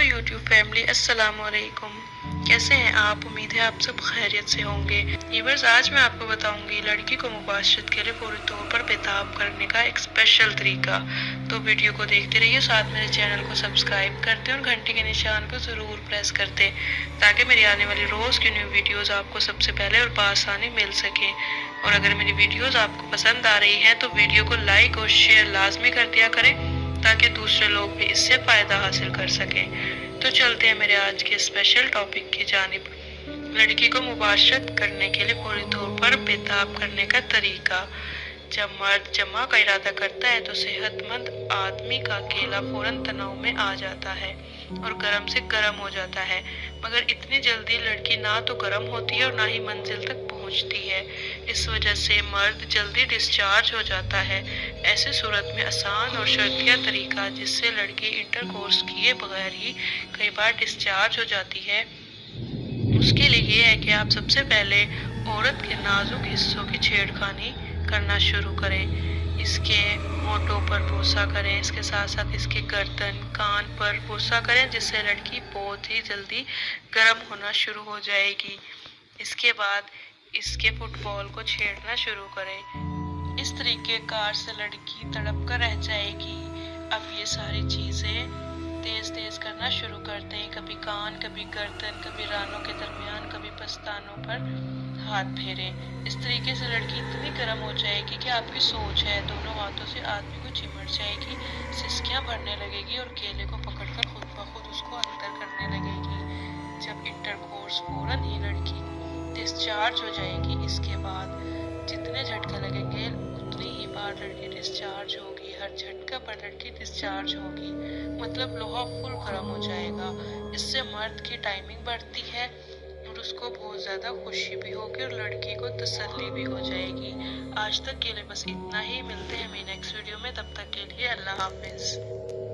YouTube family, अस्सलाम वालेकुम। कैसे हैं आप? उम्मीद है आप सब खैरियत से होंगे। व्यूअर्स, आज मैं आपको बताऊंगी लड़की को मुबाशरत के लिए पूरे तौर पर बेताब करने का एक स्पेशल तरीका। तो वीडियो को देखते रहिए, साथ मेरे चैनल को सब्सक्राइब करते और घंटी के निशान को ज़रूर प्रेस करते ताकि मेरी आने वाली रोज़ की न्यू वीडियोज़ आपको सबसे पहले और बआसानी मिल सके। और अगर मेरी वीडियोज़ आपको पसंद आ रही हैं तो वीडियो को लाइक और शेयर लाजमी कर दिया करें ताकि दूसरे लोग भी इससे फ़ायदा हासिल कर सकें। तो चलते हैं मेरे आज के स्पेशल टॉपिक की जानिब। लड़की को मुबाशरत करने के लिए पूरे तौर पर बेताब करने का तरीका। जब मर्द जमा का इरादा करता है तो सेहतमंद आदमी का केला फौरन तनाव में आ जाता है और गर्म से गर्म हो जाता है, मगर इतनी जल्दी लड़की ना तो गर्म होती है और ना ही मंजिल तक पहुंचती है। इस वजह से मर्द जल्दी डिस्चार्ज हो जाता है। ऐसी सूरत में आसान और शर्तिया तरीका जिससे लड़की इंटरकोर्स किए बगैर ही कई बार डिस्चार्ज हो जाती है, उसके लिए ये है कि आप सबसे पहले औरत के नाजुक हिस्सों की छेड़खानी करना शुरू करें। इसके होंठों पर बोसा करें, इसके साथ साथ इसके गर्दन कान पर बोसा करें, जिससे लड़की बहुत ही जल्दी गर्म होना शुरू हो जाएगी। इसके बाद इसके फुटबॉल को छेड़ना शुरू करें। इस तरीके कार से लड़की तड़प कर रह जाएगी। अब ये सारी चीज़ें तेज तेज करना शुरू करते हैं, कभी कान, कभी गर्दन, कभी रानों के दरमियान, कभी पस्तानों पर हाथ फेरें। इस तरीके से लड़की इतनी गर्म हो जाएगी कि आपकी सोच है दोनों हाथों से आदमी को चिमट जाएगी, सिसकियां भरने लगेगी और केले को पकड़कर खुद ब खुद उसको अंदर करने लगेगी। जब इंटरकोर्स फौरन ही लड़की डिस्चार्ज हो जाएगी, इसके बाद जितने झटके लगेंगे उतनी ही बार लड़की डिस्चार्ज होगी। हर झटका पर लड़की डिस्चार्ज होगी, मतलब लोहा फुल गर्म हो जाएगा। इससे मर्द की टाइमिंग बढ़ती है और उसको बहुत ज़्यादा खुशी भी होगी और लड़की को तसल्ली भी हो जाएगी। आज तक के लिए बस इतना ही। मिलते हैं मेरी नेक्स्ट वीडियो में, तब तक के लिए अल्लाह हाफिज़।